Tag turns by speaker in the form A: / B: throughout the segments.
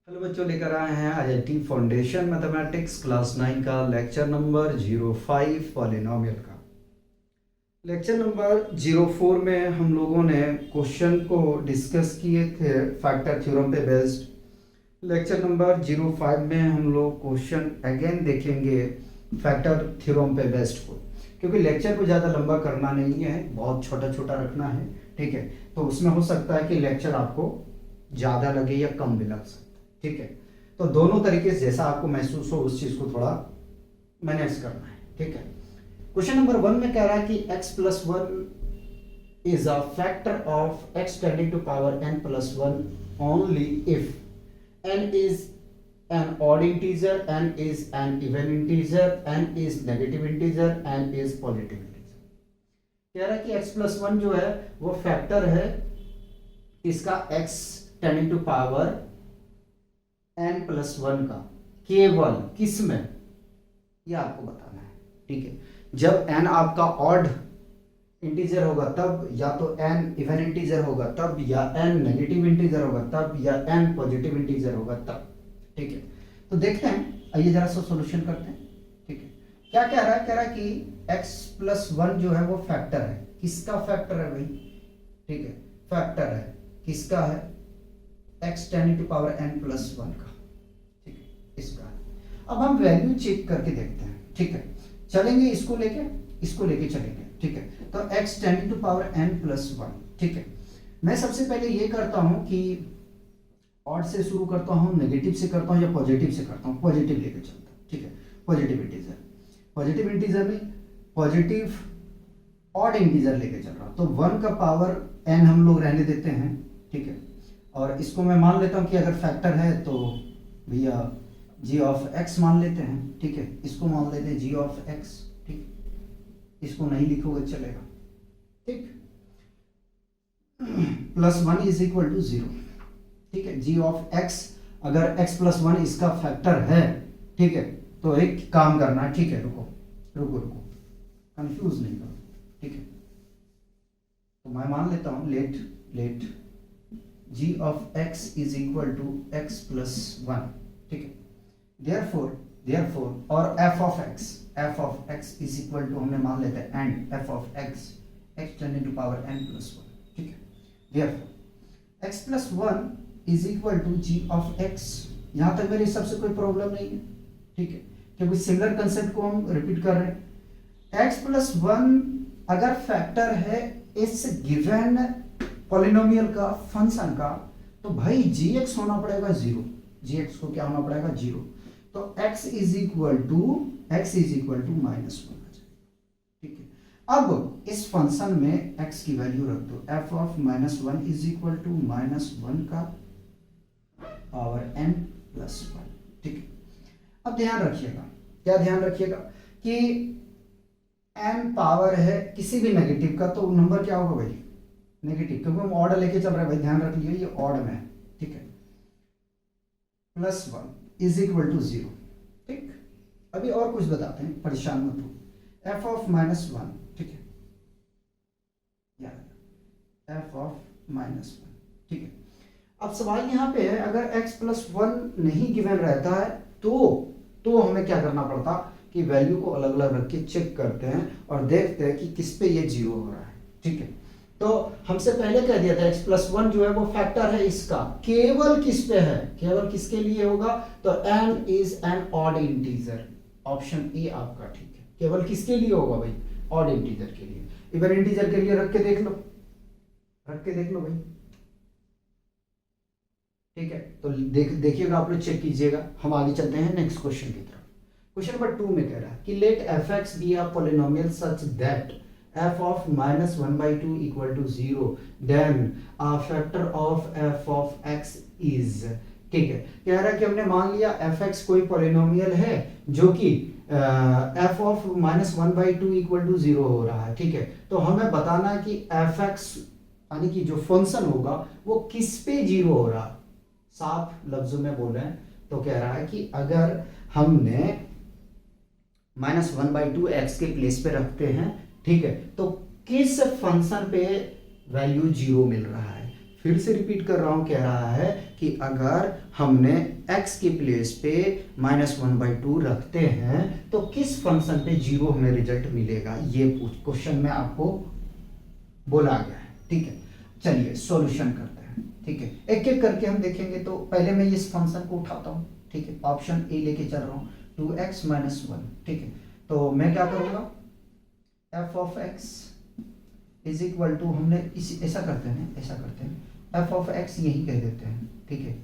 A: Hello बच्चों, लेकर आए हैं आईआईटी फाउंडेशन मैथमेटिक्स क्लास 9 का लेक्चर नंबर 05 पॉलिनोमियल का। लेक्चर नंबर 04 में हम लोगों ने क्वेश्चन को डिस्कस किए थे फैक्टर थ्योरम पे बेस्ड। लेक्चर नंबर 05 में हम लोग क्वेश्चन अगेन देखेंगे फैक्टर थ्योरम पे बेस्ड को, क्योंकि लेक्चर को ज़्यादा लंबा करना नहीं है, बहुत छोटा छोटा रखना है। ठीक है, तो उसमें हो सकता है कि लेक्चर आपको ज़्यादा लगे या कम भी लग सकता है। ठीक है, तो दोनों तरीके से जैसा आपको महसूस हो उस चीज को थोड़ा मैनेज करना है। ठीक है, क्वेश्चन नंबर 1 में कह रहा है कि x plus 1 is a factor of x tending to power n plus 1 only if n is an odd integer, n is an even integer, n is negative integer, n is positive integer। कह रहा है कि x plus 1 जो है वो factor है इसका x tending to power n plus 1 का, केवल किस में, यह आपको बताना है। ठीक है, जब n आपका ऑड इंटीजर होगा तब, या तो n इवन इंटीजर होगा तब, या n नेगेटिव इंटीजर होगा तब, या n पॉजिटिव इंटीजर होगा तब। ठीक है, तो देखते हैं, आइए जरा सा सॉल्यूशन करते हैं। ठीक है, क्या कह रहा है, कह रहा है कि x प्लस 1 जो है वो फैक्टर है, किसका फैक्टर है भाई? ठीक है, फैक्टर है किसका है? x tending to power n plus 1 का। ठीक है, इसका। अब हम वैल्यू चेक करके देखते हैं। ठीक है, चलेंगे इसको लेके चलेंगे। ठीक है, तो x tending to power n plus 1। ठीक है, मैं सबसे पहले ये करता हूं कि ऑड से शुरू करता हूं, नेगेटिव से करता हूं या पॉजिटिव से करता हूं। पॉजिटिव लेके चलता हूं। ठीक है, पॉजिटिव इंटीजर में पॉजिटिव ऑड इंटीजर लेके चल रहा हूं, तो 1 का पावर n हम लोग रहने देते हैं। ठीक है, और इसको मैं मान लेता हूं कि अगर फैक्टर है तो भैया g ऑफ x मान लेते हैं। ठीक है, इसको मान लेते हैं g ऑफ x। ठीक, इसको नहीं लिखोगे चलेगा। ठीक, प्लस 1 इज इक्वल टू 0। ठीक है, g ऑफ x, अगर x प्लस 1 इसका फैक्टर है, ठीक है, तो एक काम करना है। ठीक है, रुको, कंफ्यूज नहीं करो। ठीक है, तो मैं मान लेता हूं late g of x is equal to x plus 1। ठीक है, therefore और f of x is equal to, हमने मान लेते हैं and f of x tending to power n plus 1। ठीक है, therefore x plus 1 is equal to g of x। यहां तक मेरे सबसे कोई प्रॉब्लम नहीं है। ठीक है, क्योंकि सिमिलर कंसेप्ट को हम रिपीट कर रहे हैं। x plus 1 अगर फैक्टर है इस गिवन पॉलिनोमियल का, फंक्शन का, तो भाई gx होना पड़ेगा 0। gx को क्या होना पड़ेगा? 0। तो x is equal to minus 1 आ जाएगा। ठीक है, अब इस फंक्शन में x की वैल्यू रख दो, f of minus 1 is equal to minus 1 का पावर n प्लस 1। ठीक है, अब ध्यान रखिएगा, क्या ध्यान रखिएगा कि n पावर है किसी भी नेगेटिव का, तो नंबर क्या होगा भाई? नेगेटिव, क्योंकि हम ऑर्डर लेके चल रहे हैं भाई, ध्यान रख लियो ये ऑर्ड में है। ठीक है, प्लस 1 इज इक्वल टू 0। ठीक, अभी और कुछ बताते हैं, परेशान मत हो। F of minus 1। ठीक है, याद, एफ ऑफ माइनस 1। ठीक है, अब सवाल यहाँ पे है, अगर x प्लस 1 नहीं गिवन रहता है तो हमें क्या करना पड़ता कि वैल्यू को अलग अलग रख के चेक करते हैं और देखते हैं कि किस पे ये 0 हो रहा है। ठीक है, तो हमसे पहले कह दिया था x प्लस 1 जो है वो फैक्टर है इसका, केवल किस पे है? केवल किसके लिए होगा? तो n is an odd integer. Option A आपका ठीक है, केवल किसके लिए होगा भाई? ऑड इंटीजर के लिए। इवन इंटीजर के लिए रख के देख लो भाई। ठीक है, तो देखिएगा, आप लोग चेक कीजिएगा। हम आगे चलते हैं नेक्स्ट क्वेश्चन की तरफ। क्वेश्चन नंबर 2 में कह रहा है कि let f x be a polynomial such that f of minus 1 by 2 equal to 0, then a factor of f of x is। ठीक है, कह रहा है कि हमने मान लिया fx कोई पॉलिनोमियल है जो कि f of minus 1 by 2 equal to 0 हो रहा है। ठीक है, तो हमें बताना है कि fx यानी कि जो फंक्शन होगा वो किस पे 0 हो रहा है। साफ लफ्जों में बोले तो कह रहा है कि अगर हमने माइनस 1 by 2 x के प्लेस पे रखते हैं, ठीक है, तो किस फंक्शन पे वैल्यू 0 मिल रहा है? फिर से रिपीट कर रहा हूँ, कह रहा है कि अगर हमने x के प्लेस पे -1/2 रखते हैं तो किस फंक्शन पे 0 हमें रिजल्ट मिलेगा, ये क्वेश्चन में आपको बोला गया है। ठीक है, चलिए सॉल्यूशन करते हैं। ठीक है, एक एक करके हम देखेंगे। तो पहले मैं इस फंक्शन को उठाता हूँ। ठीक है, ऑप्शन ए लेके चल रहा हूँ, 2x - 1। ठीक है, तो मैं क्या करूँगा, f of x is equal to, हमने इस ऐसा करते हैं f ऑफ x यही कह देते हैं। ठीक है,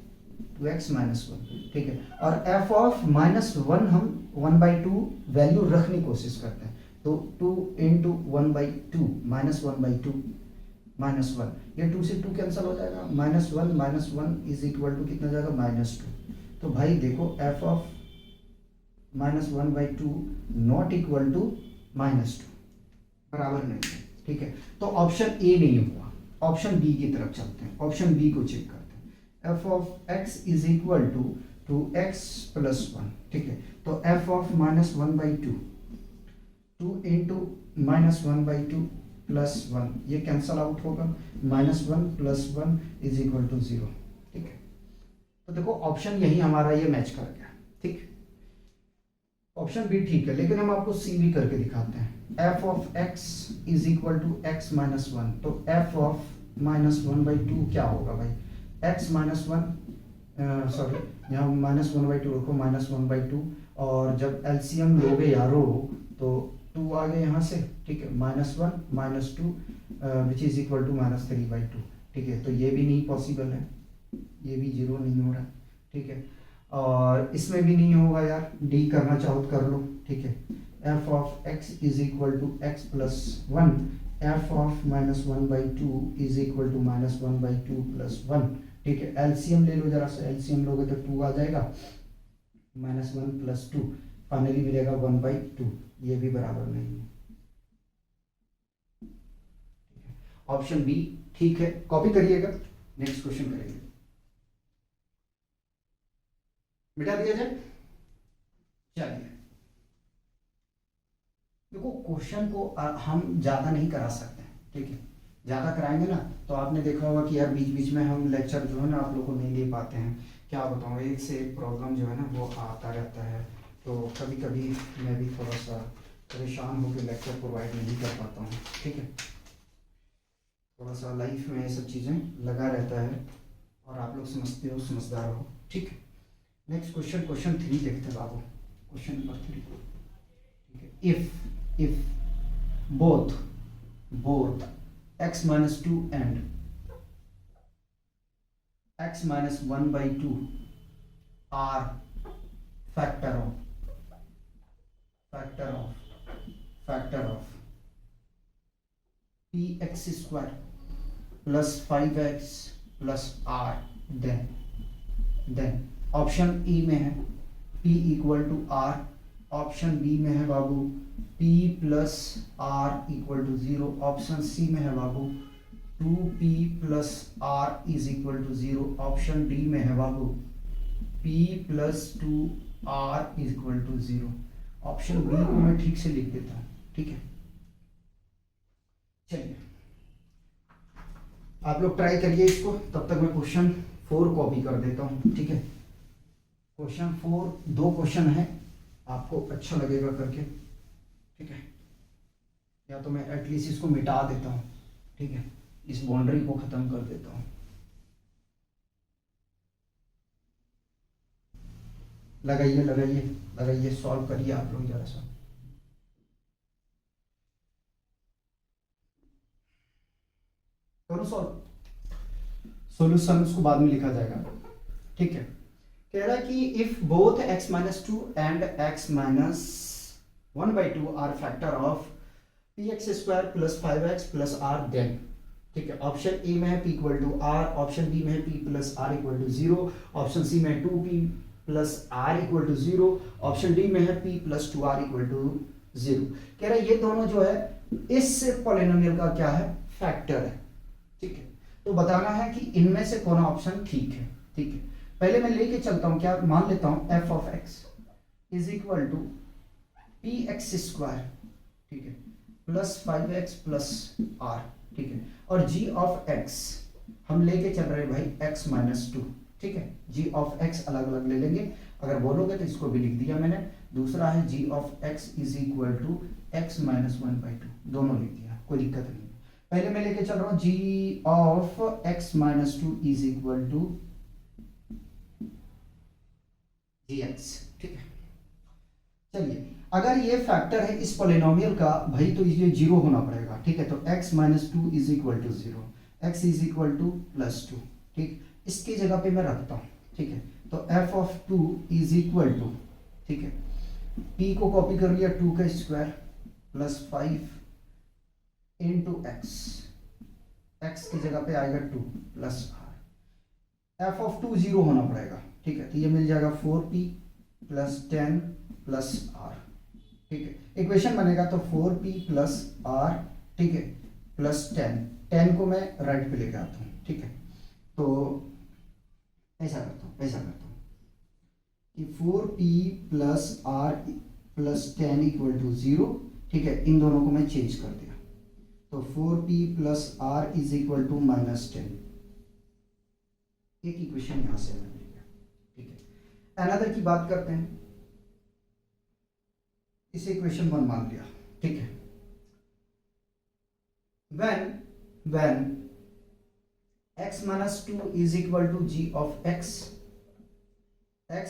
A: 2x - 1। ठीक है, और f ऑफ -1 हम 1/2 वैल्यू रखने की कोशिश करते हैं। तो 2 × 1/2 -1/2 -1, ये 2 से 2 कैंसिल हो जाएगा। -1 - 1 इज इक्वल टू कितना जाएगा, -2। तो भाई देखो f of -1/2 not equal to -2, बराबर नहीं है। ठीक है, तो ऑप्शन ए नहीं हुआ, ऑप्शन बी की तरफ चलते हैं। ऑप्शन बी को चेक करते हैं। f of x is equal to 2x + 1। ठीक है, तो f ऑफ -1/2 2 × -1/2 + 1, ये कैंसल आउट होगा। -1 + 1 इज इक्वल टू 0। ठीक है, तो देखो ऑप्शन यही हमारा ये मैच कर गया। ठीक, ऑप्शन बी ठीक है, लेकिन हम आपको सी भी करके दिखाते हैं। f of x is equal to x - 1, तो f ऑफ -1/2 क्या होगा भाई, x - 1, सॉरी यहाँ -1/2 रखो, -1/2, और जब एलसीएम लोगे यारो तो 2 आ गए यहाँ से। ठीक है, -1 - 2 विच इज इक्वल टू -3/2। ठीक है, तो ये भी नहीं पॉसिबल है, ये भी 0 नहीं हो रहा। ठीक है, और इसमें भी नहीं होगा यार, डी करना चाहो तो कर लो। ठीक है, f of x is equal to x + 1, f of -1/2 is equal to -1/2 + 1। ठीक है, एलसीएम ले लो जरा सा, एलसीएम लोगे तो 2 आ जाएगा, -1 + 2 फाइनली मिलेगा 1/2, ये भी बराबर नहीं है। ऑप्शन बी ठीक है, कॉपी करिएगा, नेक्स्ट क्वेश्चन करेंगे। मिटा दिया जाए, चलिए देखो क्वेश्चन को हम ज़्यादा नहीं करा सकते। ठीक है, ज़्यादा कराएंगे ना तो आपने देखा होगा कि यार बीच बीच में हम लेक्चर जो है ना आप लोग को नहीं ले पाते हैं। क्या बताऊँ, एक से एक प्रॉब्लम जो है ना वो आता रहता है, तो कभी कभी मैं भी थोड़ा सा परेशान होकर लेक्चर प्रोवाइड नहीं कर पाता हूँ। ठीक है, थोड़ा सा लाइफ में ये सब चीज़ें लगा रहता है, और आप लोग समझते हो, समझदार हो। ठीक है, नेक्स्ट क्वेश्चन, क्वेश्चन 3 देखते हैं बाबू, क्वेश्चन नंबर 3। ठीक है, if both x - 2 and x - 1/2 are factor of px² plus 5x plus r, then option A में है p = r, ऑप्शन बी में है बाबू p + r = 0, ऑप्शन सी में है बाबू 2p + r = 0, ऑप्शन डी में है बाबू p + 2r = 0। ऑप्शन बी को मैं ठीक से लिख देता हूँ। ठीक है, चलिए आप लोग ट्राई करिए इसको, तब तक मैं क्वेश्चन 4 कॉपी कर देता हूँ। ठीक है, क्वेश्चन 4 2 क्वेश्चन है, आपको अच्छा लगेगा करके। ठीक है, या तो मैं एटलीस्ट इसको मिटा देता हूँ। ठीक है, इस बाउंड्री को ख़त्म कर देता हूँ। लगाइए, सॉल्व करिए आप लोग जरा सा। करो सॉल्व, सॉल्यूशन उसको बाद में लिखा जाएगा। ठीक है, कह रहा है कि if both x - 2 and x - 1/2 are factor of px² + 5x + r, then. ठीक है, ऑप्शन ए में है p = r, ऑप्शन बी में है p + r = 0, ऑप्शन सी में 2p + r = 0, ऑप्शन डी में है p + 2r = 0। कह रहा है ये दोनों जो है इस पॉलिनोमियल का क्या है, फैक्टर है। ठीक है, तो बताना है कि इनमें से कौन ऑप्शन ठीक है। ठीक है, पहले मैं लेके चलता हूं, क्या मान लेता हूं f of x is equal to px², ठीक है, + 5x + r। ठीक है, और g ऑफ x हम लेके चल रहे हैं भाई x माइनस टू, ठीक है। g ऑफ x अलग अलग ले लेंगे, अगर बोलोगे तो इसको भी लिख दिया मैंने। दूसरा है g of x is equal to x minus one by two, दोनों लिख दिया, कोई दिक्कत नहीं है। पहले मैं लेके चल रहा हूँ g of x minus two is equal to gx, ठीक है। चलिए, अगर ये फैक्टर है इस पॉलिनोमियल का भाई तो ये जीरो होना पड़ेगा, ठीक है। तो x minus two is equal to zero, x is equal to plus two, ठीक। इसकी जगह पे मैं रखता हूँ, ठीक है। तो f of two is equal to, ठीक है, p को कॉपी कर लिया, टू का square plus five into x की जगह पे आएगा two plus r। f of two zero होना पड़ेगा, ठीक है। तो ये मिल जाएगा 4p प्लस 10 प्लस r, ठीक है। इक्वेशन बनेगा तो 4p प्लस r, ठीक है, प्लस 10 को मैं राइट पे लेके आता हूँ, ठीक है। तो ऐसा करता हूँ कि 4p plus r plus 10 equal to zero, ठीक है। इन दोनों को मैं चेंज कर दिया, तो 4p plus r is equal to minus 10। एक इक्वेशन यहां से मिल गया, ठीक है। अनदर की बात करते हैं, इसे इक्वेशन वन मान लिया, ठीक है। when x minus 2 is equal to g of x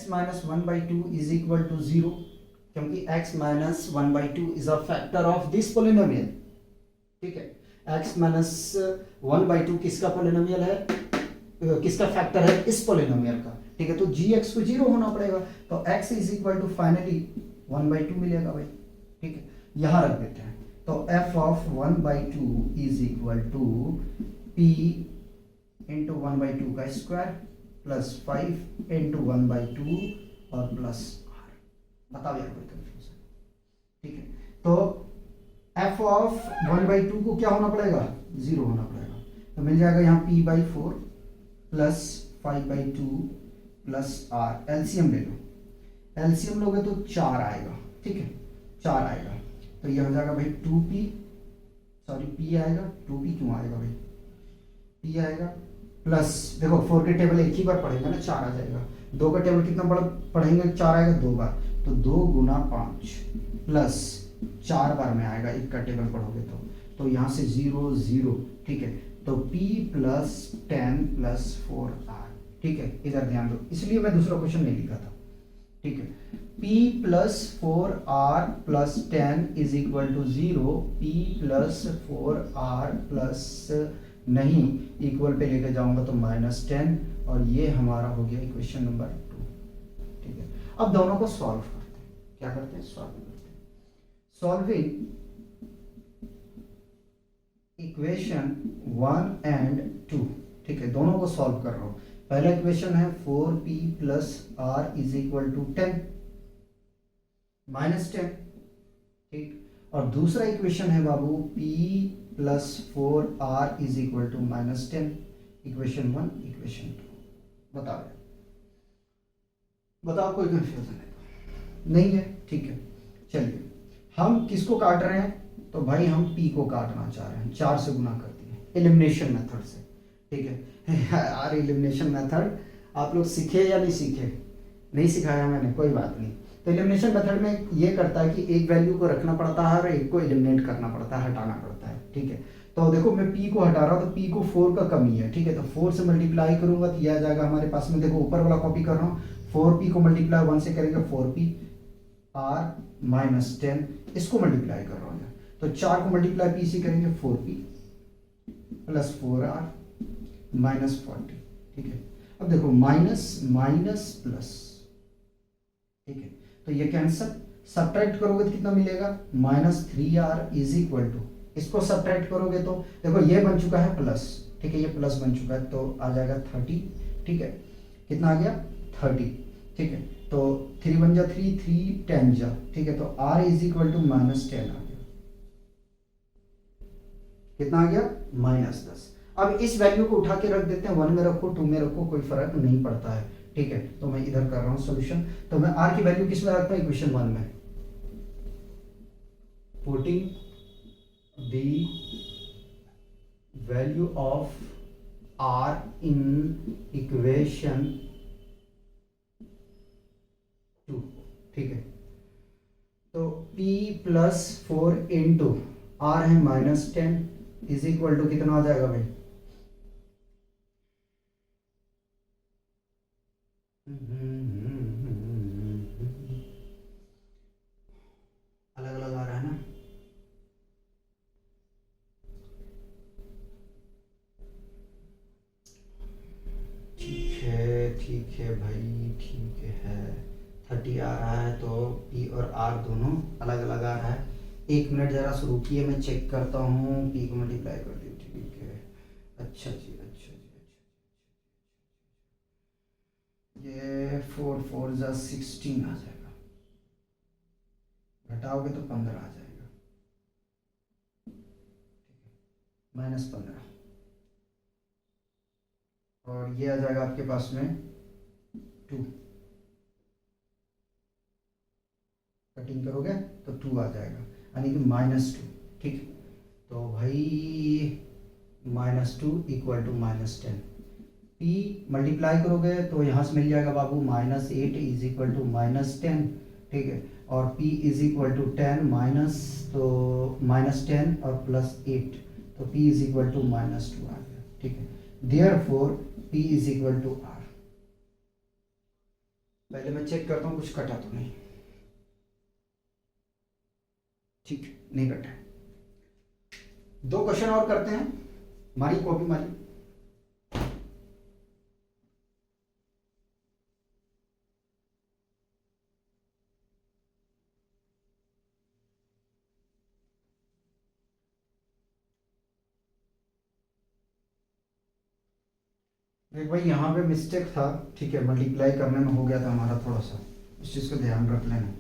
A: minus 1 by 2 is equal to 0, क्योंकि x minus 1 by 2 is a factor of this polynomial, ठीक है। x minus 1 by 2 किसका पोलिनोमियल है, किसका फैक्टर है, इस पोलिनोमियल का, ठीक है। तो gx को जीरो होना पड़ेगा, तो x is equal to finally 1 by 2 मिलेगा भाई, ठीक है। यहां रख देते हैं, तो f of 1 by 2 is equal to p into 1 by 2 का स्क्वायर प्लस 5 इंटू 1 by 2 और प्लस r। बताओ यार कोई कंफ्यूजन, ठीक है। तो f ऑफ 1 by 2 को क्या होना पड़ेगा, जीरो होना पड़ेगा, तो मिल जाएगा यहाँ p by 4 plus 5 by 2 plus r। LCM ले लो, एलसीएम लोगे तो 4 आएगा, ठीक है, 4 आएगा। तो ये हो जाएगा भाई 2p, सॉरी p आएगा, 2p क्यों आएगा भाई, p आएगा प्लस, देखो 4 के टेबल एक ही बार पढ़ेंगे ना, 4 आ जाएगा। 2 का टेबल कितना बार पढ़ेंगे, 4 आएगा 2 बार, तो 2 गुना 5 प्लस 4 बार में आएगा, एक का टेबल पढ़ोगे तो यहाँ से 0 0, ठीक है। तो p प्लस 10 प्लस 4r, ठीक है। इधर ध्यान दो, इसलिए मैं दूसरा क्वेश्चन नहीं लिखा था, ठीक है। p plus 4r plus 10 is equal to 0, p plus 4r plus नहीं इक्वल पे लेके जाऊंगा तो माइनस 10, और ये हमारा हो गया इक्वेशन नंबर 2, ठीक है। अब दोनों को सॉल्व करते हैं, क्या करते हैं, सॉल्व करते हैं। सॉल्विंग इक्वेशन 1 एंड 2, ठीक है, दोनों को सॉल्व कर रहा हूं। पहला इक्वेशन है 4p plus r is equal to 10 minus 10, ठीक। और दूसरा इक्वेशन है बाबू p plus 4r is equal to minus 10, equation 1 equation 2। बताओ कोई कंफ्यूजन है, नहीं है, ठीक है। चलिए, हम किसको काट रहे हैं, तो भाई हम p को काटना चाह रहे हैं, 4 से गुना कर दिए एलिमिनेशन मेथड से, ठीक है। यार एलिमिनेशन मेथड आप लोग सीखे या नहीं सीखे, नहीं सिखाया मैंने, कोई बात नहीं। तो एलिमिनेशन मेथड में ये करता है कि एक वैल्यू को रखना पड़ता है और एक को एलिमिनेट करना पड़ता है, हटाना पड़ता है, ठीक है। तो देखो मैं p को हटा रहा हूँ, तो p को 4 का कमी है, ठीक है। तो 4 से मल्टीप्लाई करूंगा तो यह आ जाएगा हमारे पास में, देखो ऊपर वाला कॉपी कर रहा हूँ, 4p को मल्टीप्लाई 1 से करेंगे 4p r माइनस 10, इसको मल्टीप्लाई कर रहा हूँ, तो 4 को मल्टीप्लाई p से करेंगे 4p प्लस 4r माइनस 40, ठीक है। अब देखो माइनस माइनस प्लस, ठीक है। तो ये कैंसल, सब्ट्रैक्ट करोगे तो कितना मिलेगा, minus 3r is equal to, इसको सब्ट्रैक्ट करोगे तो देखो ये बन चुका है प्लस, ठीक है, ये प्लस बन चुका है, तो आ जाएगा 30, ठीक है। कितना आ गया 30, ठीक है। तो 3 बन जा 3, 3 10 जा, ठीक है। तो r is equal to minus 10 आ गया, कितना आ गया माइनस 10। अब इस वैल्यू को उठा के रख देते हैं, 1 में रखो 2 में रखो, कोई फर्क नहीं पड़ता है, ठीक है। तो मैं इधर कर रहा हूं सॉल्यूशन, तो मैं r की वैल्यू किस में रखता हूं, इक्वेशन 1 में, putting the value of r in equation 2, ठीक है। तो p प्लस 4 इंटू आर है -10 इज इक्वल टू कितना आ जाएगा भाई? अलग अलग आ रहा है ना? ठीक है भाई, ठीक है। 30 आ रहा है तो p और r दोनों अलग अलग आ रहा है। 1 मिनट ज़रा शुरू किए, मैं चेक करता हूँ। p को मल्टीप्लाई कर दियो, ठीक है। अच्छा जी, अच्छा जी, अच्छा। ये 4 4 जा 16 आ जाएगा, घटाओगे तो 15 आ जाएगा, -15। और ये आ जाएगा आपके पास में 2, कटिंग करोगे तो 2 आ जाएगा, यानी कि -2, ठीक है। तो भाई -2 इक्वल टू -10, p मल्टीप्लाई करोगे तो यहाँ से मिल जाएगा बाबू -8 इज इक्वल टू -10, ठीक है। और p is equal to 10 minus, तो -10 और +8, तो p इज इक्वल टू -2 आ गया, ठीक है। Therefore p is equal to r। पहले मैं चेक करता हूँ कुछ कटा तो नहीं, ठीक है, नहीं कटा है। 2 क्वेश्चन और करते हैं, मारी कॉपी मारी। देख भाई, यहाँ पे मिस्टेक था, ठीक है, मल्टीप्लाई करने में हो गया था हमारा थोड़ा सा, इस चीज़ का ध्यान रख लेना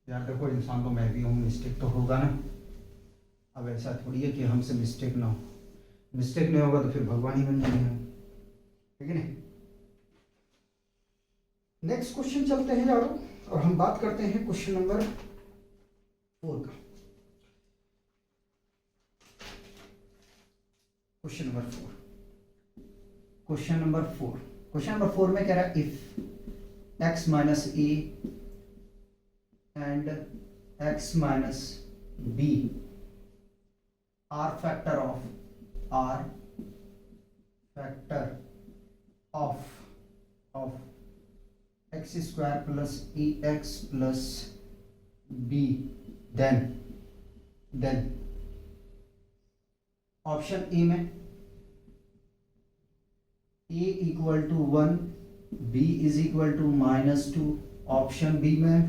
A: यार। देखो इंसान तो मैं भी हूँ, मिस्टेक तो होगा ना। अब ऐसा थोड़ी है कि हमसे मिस्टेक ना हो, मिस्टेक नहीं होगा तो फिर भगवान ही बन जाएंगे हम, ठीक है नहीं। नेक्स्ट क्वेश्चन चलते हैं यारो, और हम बात करते हैं क्वेश्चन नंबर 4 का। क्वेश्चन नंबर 4, क्वेश्चन नंबर 4 में कह रहा है if x minus a and x minus b are factor of x square plus a x plus b, then option A में a equal to 1, b is equal to -2, option B में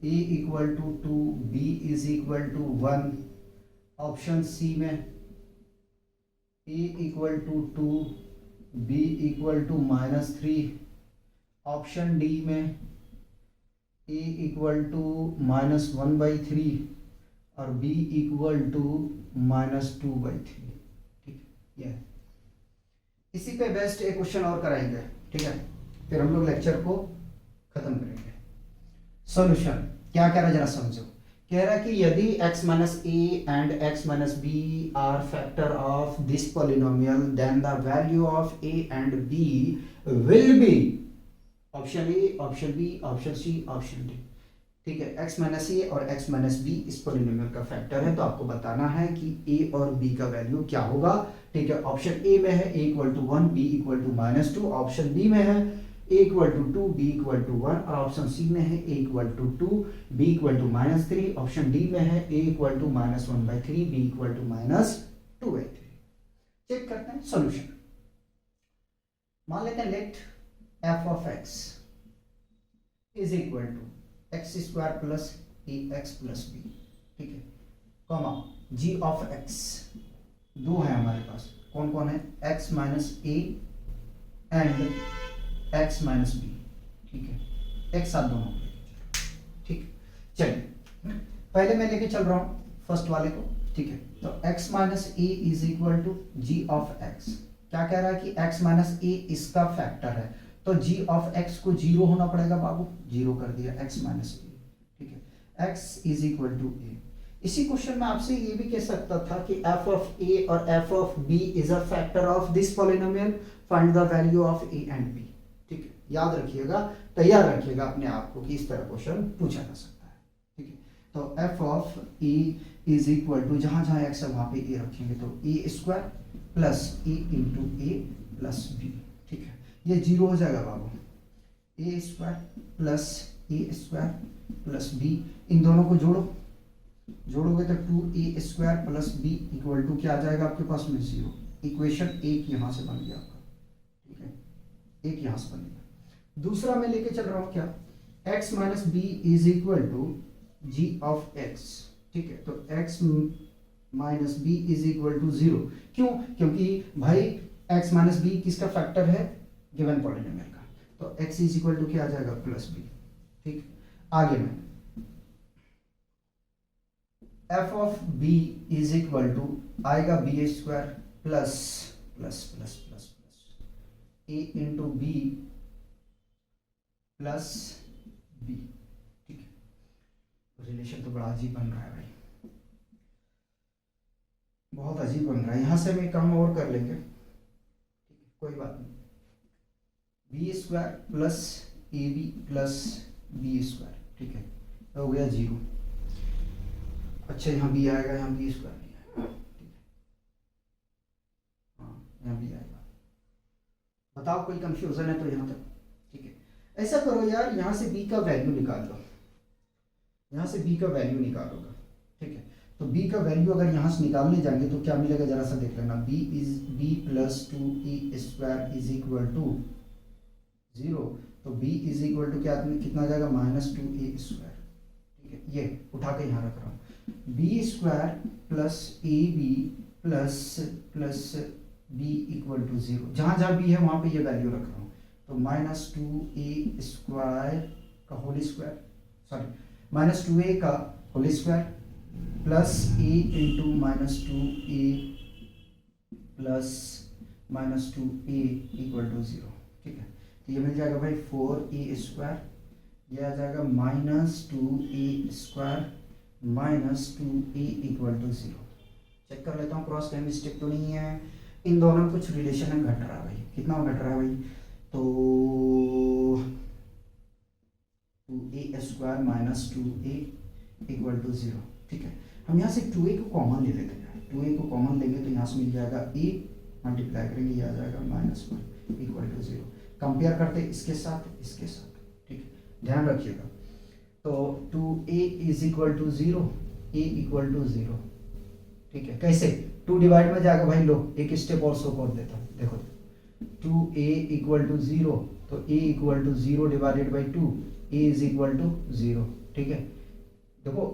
A: a equal to 2, b is equal to 1, option C में a equal to 2, b equal to -3, option D में a equal to -1/3 और b equal to -2/3, ठीक है। इसी पे best एक question और कराएंगे, ठीक है, फिर हम लोग लेक्चर को खत्म करेंगे। सॉल्यूशन क्या कह रहा है जरा समझो। कह रहा है कि यदि x minus a and x minus b are factor of this polynomial then the value of a and b will be option A, option B, option C, option D, ठीक है। x माइनस ए और x minus b इस polynomial का factor है, तो आपको बताना है कि a और b का वैल्यू क्या होगा, ठीक है। ऑप्शन ए में है a equal to 1, b equal to -2, option B में है a equal to 2, b equal to 1, और ऑप्शन सी में है a equal to 2, b equal to -3, option D में है a equal to -1/3, b equal to -2/3। Check करते हैं solution. मान लेते हैं let f of x is equal to x square plus a x plus b, ठीक है, कॉमा g ऑफ x, दो है हमारे पास, कौन कौन है, x minus a and x minus b, ठीक है, एक साथ दोनों, ठीक। चलिए पहले मैं लेके चल रहा हूं फर्स्ट वाले को, ठीक है। तो x minus a is equal to g of x, क्या कह रहा है कि x माइनस ए इसका फैक्टर है, तो g ऑफ x को 0 होना पड़ेगा बाबू, 0 कर दिया x माइनस ए, ठीक है। x इज इक्वल टू ए, इसी क्वेश्चन में आपसे ये भी कह सकता था कि एफ ऑफ ए और f of b is a factor of this polynomial, find the value of a and b. ठीक है, याद रखिएगा, तैयार रखिएगा अपने आप को कि इस तरह क्वेश्चन पूछा जा सकता है। ठीक है, तो f of a is equal to, जहां जहां एक्स है वहां पे ए रखेंगे, तो a square plus a into a plus b. ठीक है, ये जीरो हो जाएगा बाबू, a square plus a square plus b, इन दोनों को जोड़ोगे तो 2a square plus b equal to क्या आ जाएगा आपके पास में 0। इक्वेशन एक यहां से बन गया आपका। ठीक है, एक यहां से बन गया। दूसरा मैं लेके चल रहा हूं क्या, x minus b is equal to g of x। ठीक है, तो x minus b is equal to 0। क्यों? क्योंकि भाई x माइनस बी किसका फैक्टर है, गिवन पॉलिनोमियल का, तो x इज इक्वल टू क्या आ जाएगा प्लस बी। ठीक, आगे में f of b is equal to आएगा b square plus plus plus plus plus a into b plus b. ठीक है, रिलेशन तो बड़ा अजीब बन रहा है भाई, बहुत अजीब बन रहा है। यहां से हम एक काम और कर लेंगे, ठीक है, कोई बात नहीं। B square plus a b plus b square. ठीक है, हो गया 0। अच्छा, यहाँ बी आएगा, यहाँ बी स्क्वायर नहीं आएगा। ठीक है, हाँ यहाँ बी आएगा। बताओ कोई कंफ्यूजन है तो यहाँ तक? ठीक है, ऐसा करो यार, यहाँ से बी का वैल्यू निकाल लो, यहाँ से बी का वैल्यू निकालोगा। ठीक है, तो बी का वैल्यू अगर यहाँ से निकालने जाएंगे तो क्या मिलेगा, जरा सा देख लेना। B plus 2e square is equal to 0, तो बी इज इक्वल टू क्या, कितना जाएगा, माइनस 2a स्क्वायर। ठीक है, ये उठा के यहाँ रख रहा हूँ, b square plus a b plus plus b equal to 0। जहाँ जहाँ बी है वहाँ पे ये वैल्यू रख रहा हूँ, तो माइनस 2a स्क्वायर का whole square, sorry minus 2a का whole square plus a into minus 2a plus minus 2a equal to 0। ठीक है, तो ये मिल जाएगा भाई 4a स्क्वायर, ये आ जाएगा minus 2a square minus 2a equal to 0। Check कर लेता हूँ क्रॉस कहीं मिस्टेक तो नहीं है। इन दोनों में कुछ रिलेशन है, घट रहा है भाई। कितना घट रहा है भाई, तो 2a square minus 2a equal to 0। ठीक है, हम यहाँ से 2a को कॉमन ले लेते हैं। 2a को कॉमन लेंगे तो यहाँ से मिल जाएगा a, मल्टीप्लाई करेंगे ये आ जाएगा माइनस 1 इक्वल टू 0। कंपेयर करते इसके साथ इसके साथ। ठीक है, ध्यान रखिएगा। तो 2a is equal to 0, a equal to 0। ठीक है, कैसे, 2 डिवाइड में जाएगा भाई, लो एक स्टेप और शो कर देता हूँ। देखो 2a इक्वल टू 0, तो a equal to 0 divided by 2, a is equal to 0। ठीक है, देखो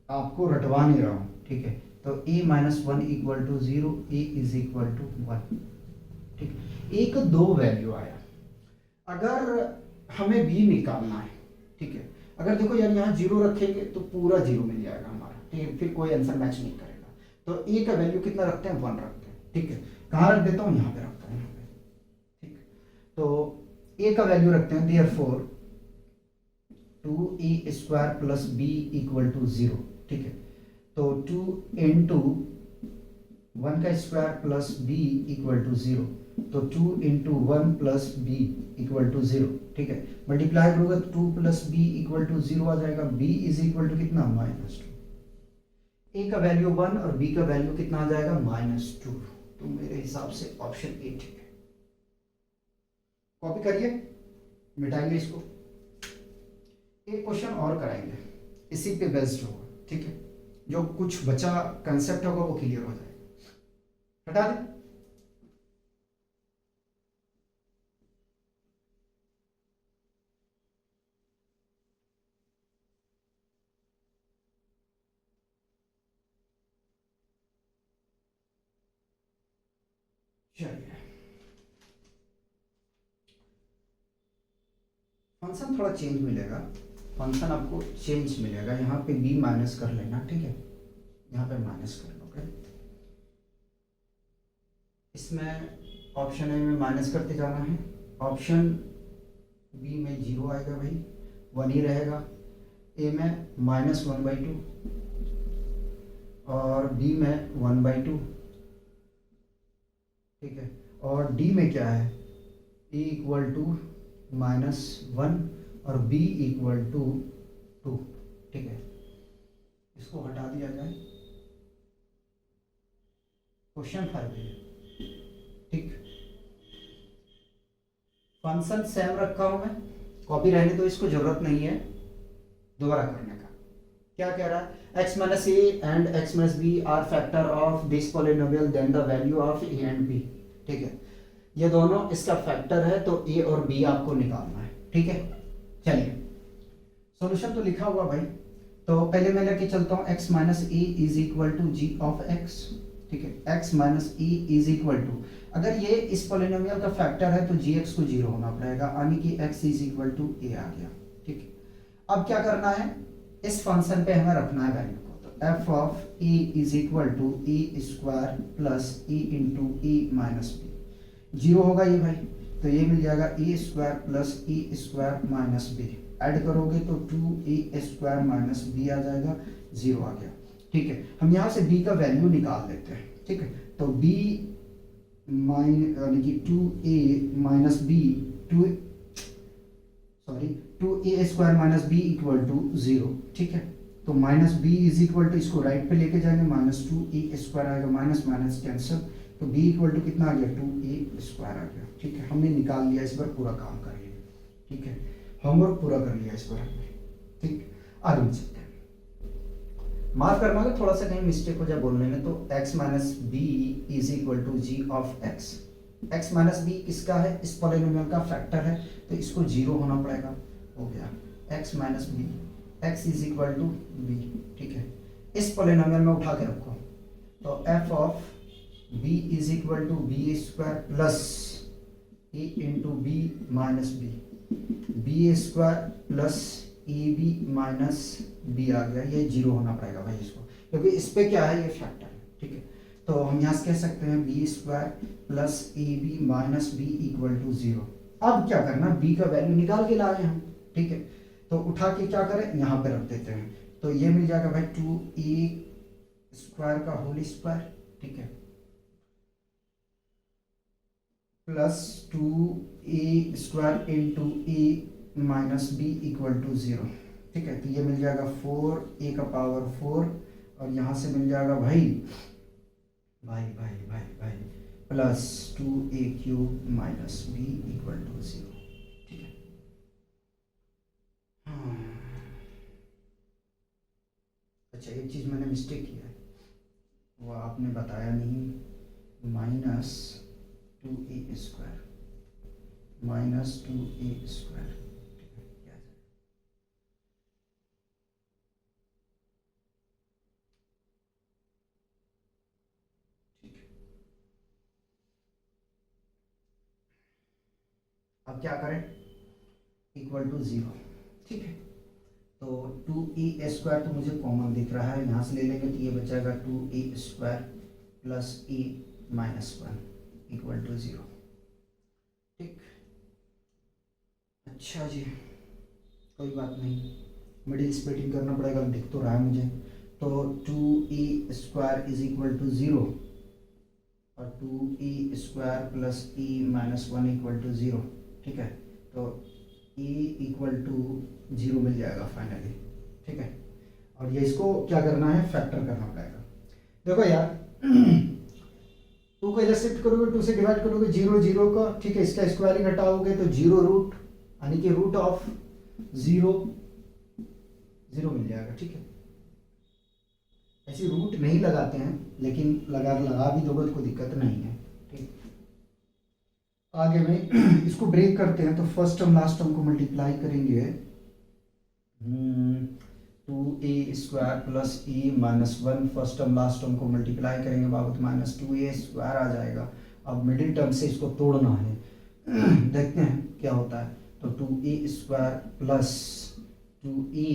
A: आपको रटवा नहीं रहा हूँ। ठीक है, तो a minus 1 equal to 0, a is equal to 1। ठीक, एक दो वैल्यू आया। अगर हमें b निकालना है, ठीक है, अगर देखो यार यहाँ 0 रखेंगे तो पूरा 0 मिल जाएगा हमारा। ठीक है, फिर कोई आंसर मैच नहीं करेगा। तो a का वैल्यू कितना रखते हैं, 1 रखते हैं। ठीक है, कहाँ रख देता हूँ, यहाँ पे रखता हूँ, यहाँ पे। ठीक, तो a का वैल्यू रखते हैं, therefore 2a square plus b equal to 0। ठीक है, तो 2 इंटू 1 का square plus b equal to 0, तो 2 into 1 plus b equal to 0। ठीक है, मल्टीप्लाई करोगे तो 2 प्लस b इक्वल टू 0 आ जाएगा। b इज इक्वल टू कितना, माइनस 2। a का वैल्यू 1 और b का वैल्यू कितना आ जाएगा, माइनस 2। तो मेरे हिसाब से ऑप्शन ए ठीक है। कॉपी करिए, मिटाइए इसको। एक क्वेश्चन और कराएंगे, इसी पे बेस्ड होगा। ठीक है, जो कुछ बचा कंसेप्ट होगा वो क्लियर हो जाएगा। हटा दें, चलिए फंक्शन थोड़ा चेंज मिलेगा, फंक्शन आपको चेंज मिलेगा। यहाँ पे b माइनस कर लेना। ठीक है, यहाँ पे माइनस कर लोगे, इसमें ऑप्शन ए में माइनस करते जाना है, ऑप्शन बी में 0 आएगा भाई, 1 ही रहेगा, ए में -1/2, और बी में 1/2, ठीक है। और डी में क्या है, ए इक्वल टू -1 और बी इक्वल टू 2, ठीक है। इसको हटा दिया जाए, क्वेश्चन 5 है, ठीक। फंक्शन सेम रखा हूं मैं, कॉपी रहने तो इसको जरूरत नहीं है दोबारा करने का। क्या कह रहा है, x minus a and x minus b are factor of this polynomial then the value of a and b, ठीक है। ये दोनों इसका फैक्टर है तो ए और बी आपको निकालना है, ठीक है। चलिए सॉल्यूशन तो लिखा हुआ भाई, तो पहले मैं लेके चलता हूँ x minus a is equal to g of x, ठीक है। x minus a is equal to, अगर ये इस पॉलिनोमियल का फैक्टर है तो gx को 0 होना पड़ेगा, यानी कि x इज इक्वल टू ए आ गया, ठीक है। अब क्या करना है, इस फंक्शन पे हमें रखना है वैल्यू को, तो f of a is equal to a square plus a into a minus b, 0 होगा ये भाई, तो ये मिल जाएगा a square plus a square minus b, add करोगे तो 2a स्क्वायर माइनस बी आ जाएगा, 0 आ गया, ठीक है। हम यहाँ से b का वैल्यू निकाल लेते हैं, ठीक है। तो b यानी कि 2a minus b, 2a square minus b equal to 0, ठीक है। तो minus b is equal to, इसको राइट पे लेके जाएंगे, -2a स्क्वायर आएगा, माइनस माइनस कैंसिल, तो b इक्वल टू कितना आ गया, 2a स्क्वायर आ गया, ठीक है। हमने निकाल लिया, इस पर पूरा काम कर लिया, ठीक है। होमवर्क पूरा कर लिया इस पर हमने, ठीक। आगे चलते हैं, माफ करना कि थोड़ा सा कहीं मिस्टेक हो जाए बोलने में, तो x minus b is equal to g of x, x minus b किसका है, इस पॉलिनोमियल का फैक्टर है, तो इसको 0 होना पड़ेगा, हो गया x minus b, x is equal to b, ठीक है। इस पॉलिनोमियल में उठा के रखो, तो f of b is equal to b square plus a into b minus b square plus a b minus b आ गया, ये 0 होना पड़ेगा भाई इसको, क्योंकि इस पे क्या है, ये फैक्टर है, ठीक है। तो हम यहाँ से कह सकते हैं b square plus a b minus b equal to 0। अब क्या करना, b का वैल्यू निकाल के लाए हम, ठीक है। तो उठा के क्या करें, यहाँ पे रख देते हैं, तो ये मिल जाएगा भाई 2a स्क्वायर का होल स्क्वायर, ठीक है, plus 2a square into a minus b equal to 0, ठीक है। तो ये मिल जाएगा 4a का पावर 4, और यहाँ से मिल जाएगा भाई plus 2a cube minus b equal to 0, ठीक है। अच्छा, एक चीज़ मैंने मिस्टेक किया है, वो आपने बताया नहीं, minus 2a square minus 2a square, अब क्या करें, इक्वल टू 0, ठीक है। तो 2a स्क्वायर तो मुझे कॉमन दिख रहा है, यहाँ से ले लेंगे तो ये बचेगा 2a square plus a minus 1 equal to 0, ठीक। अच्छा जी, कोई बात नहीं, मिडिल स्प्लिटिंग करना पड़ेगा, दिख तो रहा है मुझे। तो 2a square is equal to 0 और 2a square plus a minus 1 equal to 0, ठीक है। तो a इक्वल टू 0 मिल जाएगा फाइनली, ठीक है। और ये इसको क्या करना है, फैक्टर करना पड़ेगा। देखो यार 2 को इधर शिफ्ट करोगे, 2 से डिवाइड करोगे, 0 का, ठीक है। इसका स्क्वायरिंग हटाओगे तो 0 रूट, यानी कि रूट ऑफ 0 मिल जाएगा, ठीक है। ऐसे रूट नहीं लगाते हैं, लेकिन लगा भी दोगे तो कोई दिक्कत नहीं है, ठीक। आगे में इसको ब्रेक करते हैं, तो फर्स्ट टर्म लास्ट टर्म को मल्टीप्लाई करेंगे, 2a square plus e minus 1, first term last term को मल्टीप्लाई करेंगे बाबू, तो माइनस 2a स्क्वायर आ जाएगा। अब मिडिल टर्म से इसको तोड़ना है, देखते हैं क्या होता है। तो 2a square plus 2e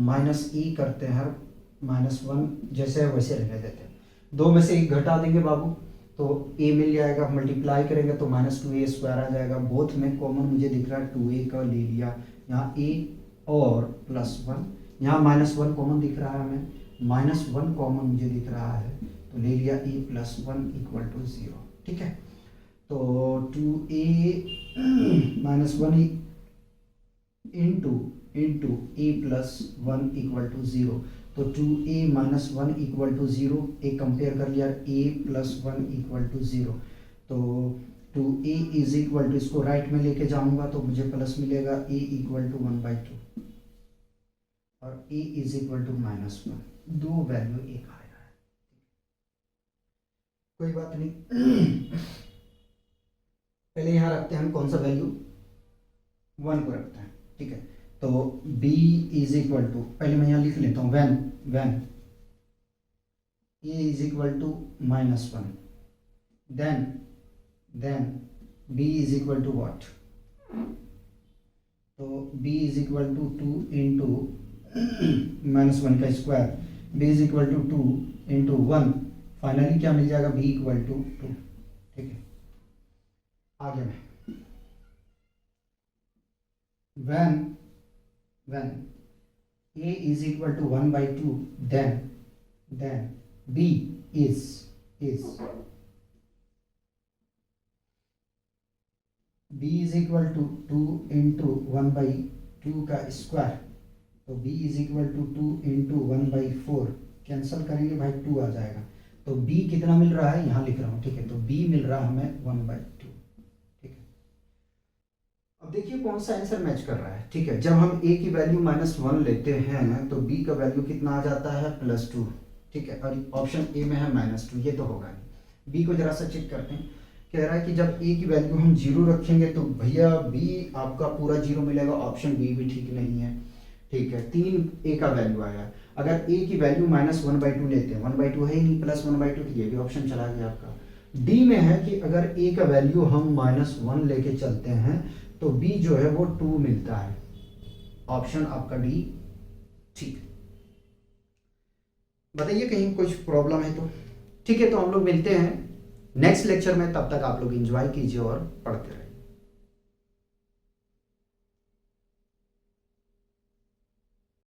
A: minus e करते हैं, माइनस 1 जैसे है वैसे रहने देते हैं, 2 में से 1 घटा देंगे बाबू, तो a मिल जाएगा, मल्टीप्लाई करेंगे तो माइनस 2a स्क्वायर आ जाएगा। बोथ में कॉमन मुझे दिख रहा है 2a का ले लिया, यहाँ a और प्लस 1, यहाँ -1 कॉमन दिख रहा है हमें, -1 कॉमन मुझे दिख रहा है, तो ले लिया a प्लस 1 इक्वल टू 0। ठीक है, तो 2a minus 1 into a plus 1 equal to 0। तो 2a माइनस 1 इक्वल टू 0, ए कंपेयर कर लिया, a प्लस 1 इक्वल टू 0। तो 2a इज इक्वल टू, इसको राइट में लेके जाऊंगा तो मुझे प्लस मिलेगा a इक्वल टू 1/2 और a इज इक्वल टू -1। दो वैल्यू एक आ रहा है, कोई बात नहीं। पहले यहाँ रखते हैं हम कौन सा वैल्यू, 1 को रखते हैं। ठीक है, तो b इज इक्वल टू, पहले मैं यहाँ लिख लेता हूँ when a is equal to -1, then b is equal to what, तो b is equal to 2 into -1 का square, b is equal to 2 into 1, finally क्या मिल जाएगा, b इक्वल टू 2। ठीक है, आगे में when a is equal to 1/2, then b is b is equal to 2 into 1/2 का स्क्वायर, तो b is equal to 2 into 1/4, cancel करेंगे भाई 2 आ जाएगा। तो b कितना मिल रहा है, यहाँ लिख रहा हूँ। ठीक है, तो b मिल रहा है हमें 1/2। ठीक है, अब देखिए कौन सा आंसर मैच कर रहा है। ठीक है, जब हम a की वैल्यू -1 लेते हैं तो b का वैल्यू कितना आ जाता है, +2। ठीक है, और ऑप्शन ए में है -2, ये तो होगा नहीं। b को जरा सा चेक करते हैं, कह रहा है कि जब a की वैल्यू हम 0 रखेंगे तो भैया b आपका पूरा 0 मिलेगा, ऑप्शन बी भी ठीक नहीं है। ठीक है, 3 a का वैल्यू आया। अगर a की वैल्यू -1/2 लेते हैं, 1/2 है ही नहीं, +1/2, तो ये भी ऑप्शन चला गया आपका। d में है कि अगर a का वैल्यू हम -1 लेके चलते हैं तो b जो है वो 2 मिलता है, ऑप्शन आपका डी ठीक। बताइए कहीं कुछ प्रॉब्लम है तो। ठीक है, तो हम लोग मिलते हैं नेक्स्ट लेक्चर में, तब तक आप लोग एंजॉय कीजिए और पढ़ते रहिए।